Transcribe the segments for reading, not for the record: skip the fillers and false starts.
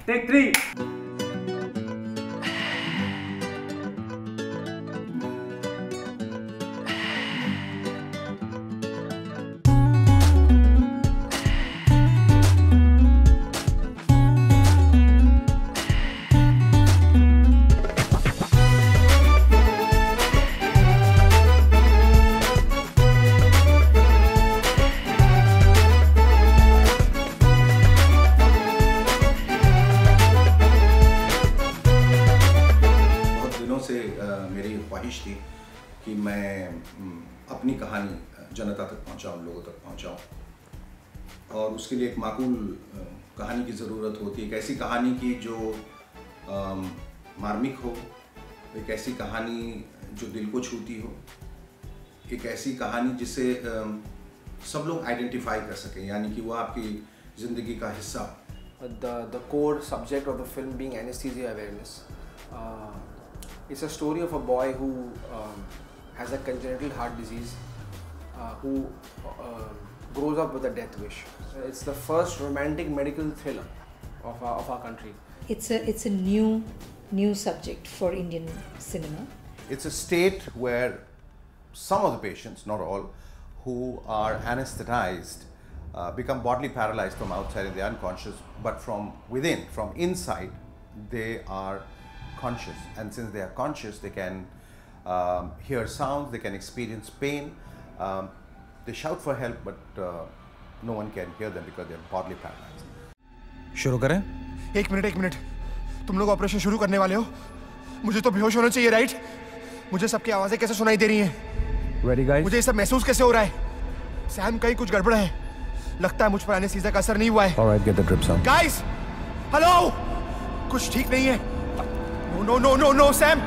Take 3. मेरी ख्वाहिश थी कि मैं अपनी कहानी जनता तक पहुंचाऊं, लोगों तक पहुंचाऊं, और उसके लिए एक माकूल कहानी की ज़रूरत होती है। एक ऐसी कहानी की जो मार्मिक हो, एक ऐसी कहानी जो दिल को छूती हो, एक ऐसी कहानी जिसे सब लोग आइडेंटिफाई कर सकें, यानी कि वो आपकी ज़िंदगी का हिस्सा। The core subject of the film being anesthesia awareness. It's a story of a boy who has a congenital heart disease, who grows up with a death wish. It's the first romantic medical thriller of our country. It's a new subject for Indian cinema. It's a state where some of the patients, not all, who are anesthetized become bodily paralyzed from outside and they're unconscious, but from within, from inside, they are conscious. And since they are conscious, they can hear sounds, they can experience pain. They shout for help, but no one can hear them because they're bodily paralyzed. शुरू करें? एक minute, तुम लोग operation शुरू करने वाले हो? मुझे तो बेहोश होना चाहिए, राइट? मुझे सबकी आवाजें कैसे सुनाई दे रही हैं? Ready guys? मुझे ये सब महसूस कैसे हो रहा है? सैम, कहीं कुछ गड़बड़ है। लगता है मुझ पर एनेस्थीसिया का असर नहीं हुआ है। Alright, get the drips on. Guys, hello, कुछ ठीक नहीं है। No, Sam.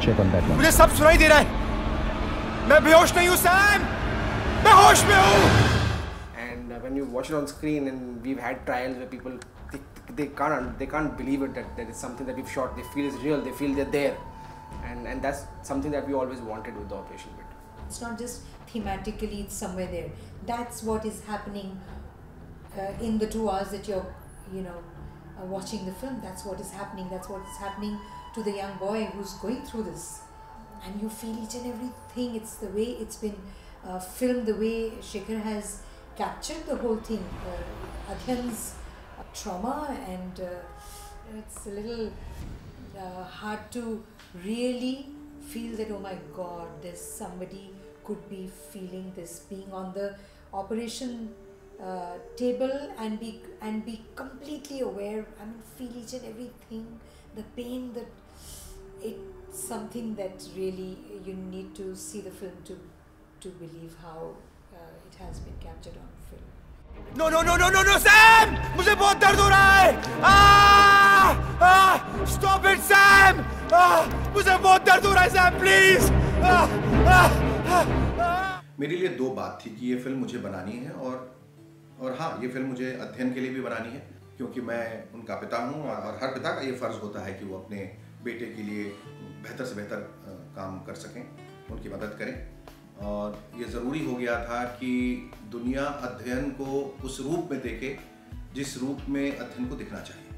Check on that one. मुझे सब सुनाई दे रहा है। मैं बेहोश नहीं हूँ, सैम। मैं होश में हूँ। And when you watch it on screen, and we've had trials where people they can't believe it that it's something that we've shot. They feel it's real. They feel they're there, and that's something that we always wanted with the operation bit. It's not just thematically, it's somewhere there. That's what is happening in the 2 hours that you're watching the film. That's what is happening. That's what is happening to the young boy who's going through this, and you feel each and everything. It's the way it's been filmed, the way Shekhar has captured the whole thing. Adhyan's trauma, and it's a little hard to really feel that, oh my God, there's somebody could be feeling this, being on the operation table and be completely aware. I mean, feel each and everything, the pain, that it's something that really you need to see the film to believe how it has been captured on film. No, Sam! मुझे बहुत दर्द हो रहा है। Stop it, Sam! मुझे बहुत दर्द हो रहा है, सैम, प्लीज। मेरे लिए 2 बात थी कि ये फिल्म मुझे बनानी है, और हाँ, ये फिल्म मुझे अध्ययन के लिए भी बनानी है, क्योंकि मैं उनका पिता हूँ, और हर पिता का ये फ़र्ज़ होता है कि वो अपने बेटे के लिए बेहतर से बेहतर काम कर सकें, उनकी मदद करें। और ये ज़रूरी हो गया था कि दुनिया अध्ययन को उस रूप में देखे जिस रूप में अध्ययन को दिखना चाहिए।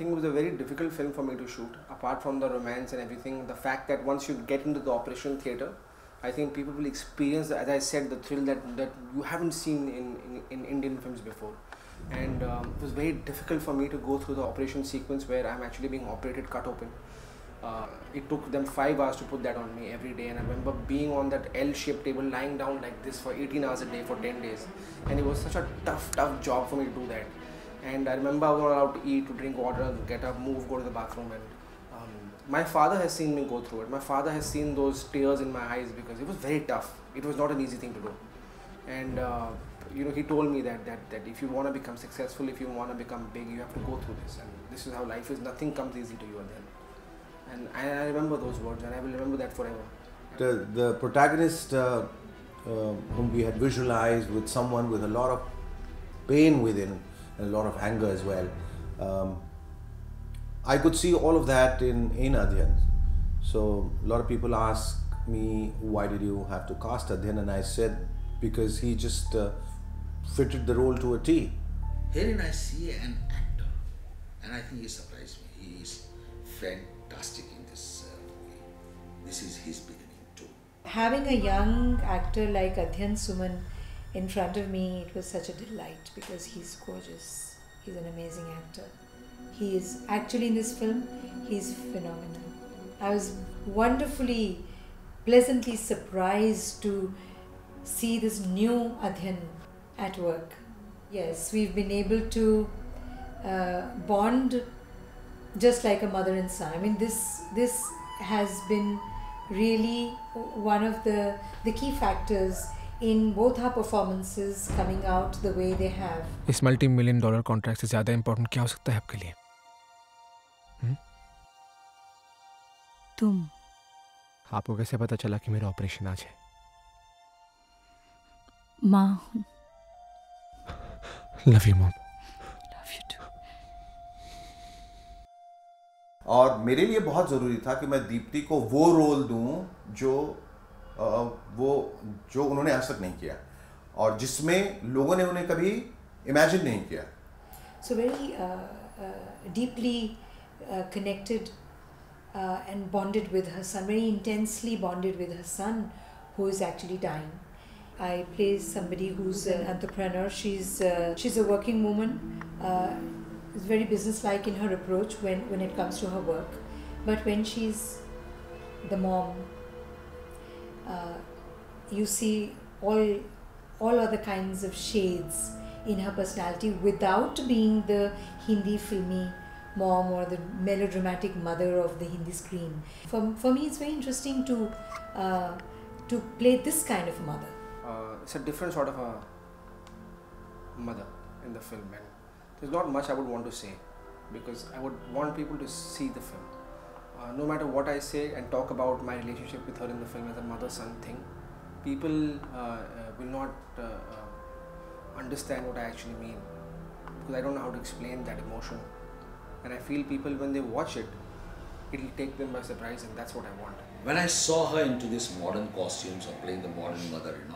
It was a very difficult film for me to shoot. Apart from the romance and everything, the fact that once you get into the operation theatre, I think people will experience, as I said, the thrill that you haven't seen in Indian films before. And it was very difficult for me to go through the operation sequence where I'm actually being operated, cut open. It took them 5 hours to put that on me every day, and I remember being on that L-shaped table, lying down like this for 18 hours a day for 10 days. And it was such a tough job for me to do that. And I remember I was not allowed to eat, to drink water, get up, move, go to the bathroom. And my father has seen me go through it. My father has seen those tears in my eyes because it was very tough. It was not an easy thing to do. And he told me that if you want to become successful, if you want to become big, you have to go through this. And this is how life is. Nothing comes easy to you at the end. And I remember those words, and I will remember that forever. The protagonist whom we had visualized with someone with a lot of pain within, and a lot of anger as well. I could see all of that in Adhyan. So a lot of people ask me, why did you have to cast Adhyan? And I said, because he just fitted the role to a T. Herein I see an actor, and I think he surprised me. He is fantastic in this movie. This is his beginning too. Having a young actor like Adhyan Suman in front of me, it was such a delight because he's gorgeous. He's an amazing actor. He is actually in this film, he's phenomenal. I was wonderfully, pleasantly surprised to see this new Adhyan at work. Yes, we've been able to bond just like a mother and son. I mean, this has been really one of the key factors in both our performances coming out the way they have. इस $multi-million contract से ज़्यादा important क्या हो सकता है आपके लिए? तुम। आपको कैसे पता चला कि मेरा ऑपरेशन आज है? माँ हूँ। Love you, Mom. Love you too. और मेरे लिए बहुत ज़रूरी था कि मैं दीप्ति को वो रोल दूं जो उन्होंने आज तक नहीं किया और जिसमें लोगों ने उन्हें कभी इमेजिन नहीं किया. So very deeply connected and bonded with her son, very intensely bonded with her son, who is actually dying. I play somebody who's an entrepreneur. She's a working woman. Is very businesslike in her approach when it comes to her work. But when she's the mom, you see all other kinds of shades in her personality without being the Hindi filmy mom or the melodramatic mother of the Hindi screen. For me, it's very interesting to play this kind of mother. It's a different sort of a mother in the film, and there's not much I would want to say because I would want people to see the film. No matter what I say and talk about my relationship with her in the film as a mother-son thing, people will not understand what I actually mean because I don't know how to explain that emotion. And I feel people, when they watch it, it'll take them by surprise, and that's what I want. When I saw her into this modern costumes of playing the modern mother, and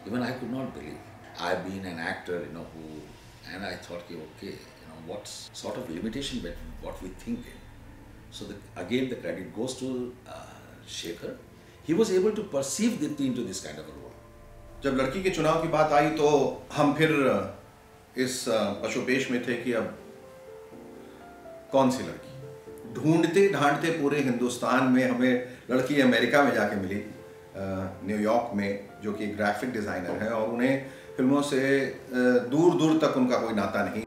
even I could not believe. I've been an actor, and I thought, okay, what sort of limitation with what we think. So again, the credit goes to Shekhar. He was able to perceive Dipti into this kind of a role. जब लड़की के चुनाव की बात आई तो हम फिर इस पशुपेश में थे कि अब कौन सी लड़की ढूंढते ढांढते पूरे हिंदुस्तान में हमें लड़की अमेरिका में जाके मिली, न्यूयॉर्क में, जो कि ग्राफिक डिज़ाइनर है और उन्हें फिल्मों से दूर दूर तक उनका कोई नाता नहीं.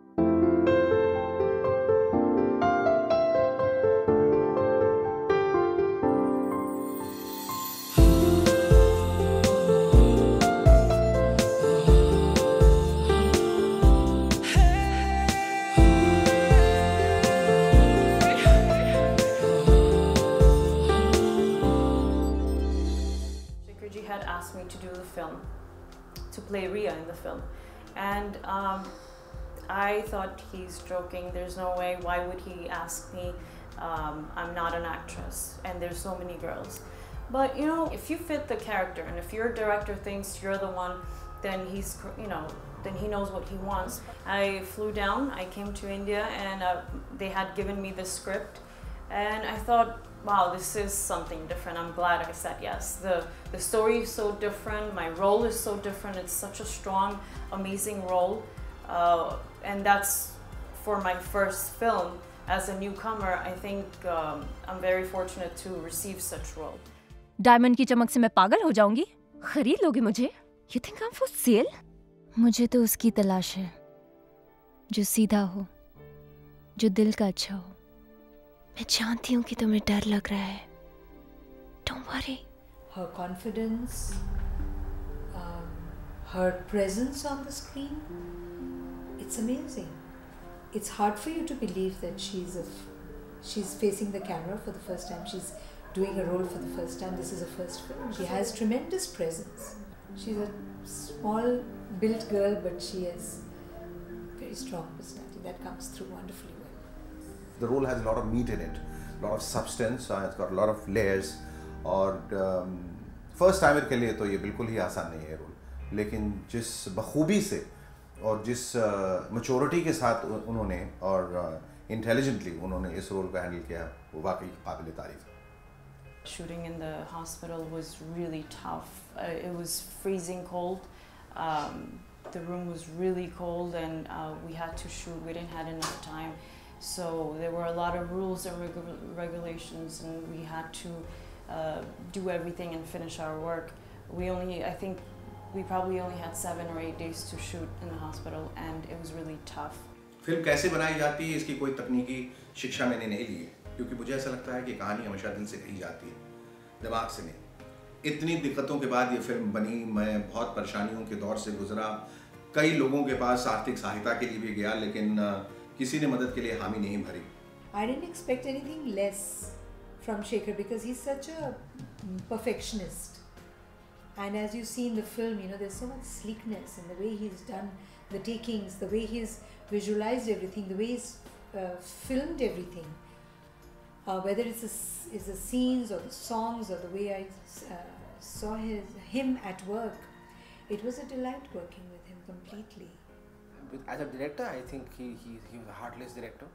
Had asked me to do the film, to play Ria in the film, and I thought he's joking. There's no way. Why would he ask me? I'm not an actress, and there's so many girls. But if you fit the character, and if your director thinks you're the one, then he's then he knows what he wants. I flew down. I came to India, and they had given me the script, and I thought, wow, this is something different. I'm glad I said yes. The story is so different. My role is so different. It's such a strong, amazing role. And that's for my first film. As a newcomer, I think I'm very fortunate to receive such role. Diamond की चमक से मैं पागल हो जाऊंगी? खरीद लोगे मुझे? You think I'm for sale? मुझे तो उसकी तलाश है जो सीधा हो, जो दिल का अच्छा हो. मैं जानती हूँ कि तुम्हें डर लग रहा है. Don't worry. Her confidence, her presence on the screen, it's amazing. It's hard for you to believe that she's facing the camera for the first time. She's doing a role for the first time. This is her first film. She has tremendous presence. She's a small built girl, but she has very strong personality that comes through wonderfully well. The role has a lot of meat in it, a lot of substance, it's got a lot of layers. और first timer के लिए तो ये बिल्कुल ही आसान नहीं है role, लेकिन जिस बखूबी से और जिस मैच्योरिटी के साथ उन्होंने और इंटेलिजेंटली उन्होंने इस रोल को हैंडल किया, वो वाकई काबिल तारीफ है. Shooting in the hospital was really tough. It was freezing cold. The room was really cold, and we had to shoot. We didn't have enough time, so there were a lot of rules and regulations, and we had to do everything and finish our work. I think we probably only had 7 or 8 days to shoot in the hospital, and it was really tough. Film कैसे बनाई जाती है इसकी कोई तकनीकी शिक्षा मैंने नहीं ली है, क्योंकि मुझे ऐसा लगता है कि कहानी हमेशा दिल से कही जाती है, दिमाग से नहीं. इतनी दिक्कतों के बाद ये फिल्म बनी, मैं बहुत परेशानियों के दौर से गुजरा, कई लोगों के पास आर्थिक सहायता के लिए भी गया, लेकिन किसी ने मदद के लिए हामी नहीं भरी. I didn't expect anything less from Shekhar because he's such a perfectionist. And as you see in the film, there's so much sleekness in the way he's done the takings, the way he's visualized everything, the way he's filmed everything. Whether it's the scenes or the songs or the way I saw him at work, it was a delight working with him completely. As a director, I think he was a heartless director.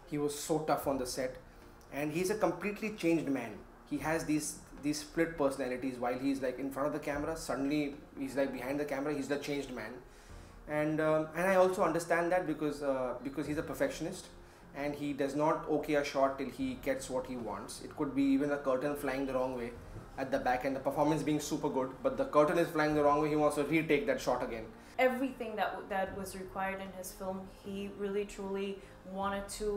He was so tough on the set, and he's a completely changed man. He has these split personalities. While he's like in front of the camera, suddenly he's like behind the camera. He's the changed man, and I also understand that because he's a perfectionist, and he does not okay a shot till he gets what he wants. It could be even a curtain flying the wrong way at the back end, the performance being super good, but the curtain is flying the wrong way. He wants to retake that shot again. Everything that was required in his film, he really truly wanted to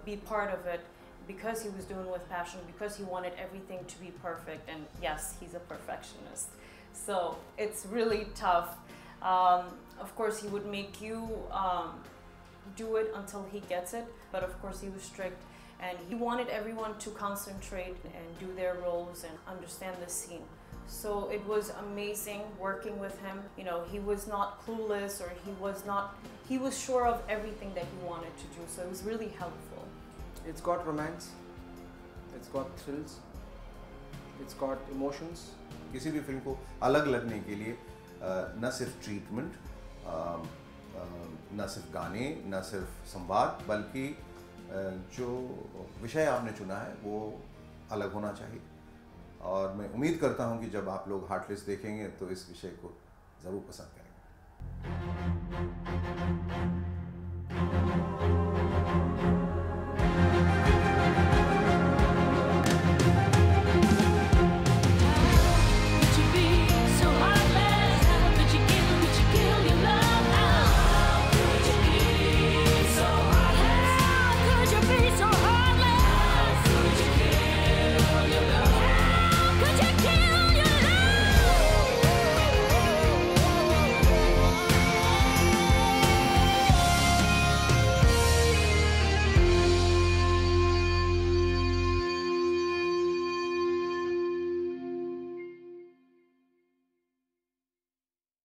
be part of it, because he was doing with passion, because he wanted everything to be perfect. And yes, he's a perfectionist, so it's really tough. Of course, he would make you do it until he gets it, but of course he was strict, and he wanted everyone to concentrate and do their roles and understand the scene. So it was amazing working with him. He was not clueless, or he was sure of everything that he wanted to do, so it was really helpful. It's got romance, it's got thrills, it's got emotions. किसी भी film को अलग लगने के लिए न सिर्फ treatment, न सिर्फ गाने, न सिर्फ संवाद, बल्कि जो विषय आपने चुना है वो अलग होना चाहिए. और मैं उम्मीद करता हूं कि जब आप लोग हार्टलेस देखेंगे तो इस विषय को ज़रूर पसंद करेंगे.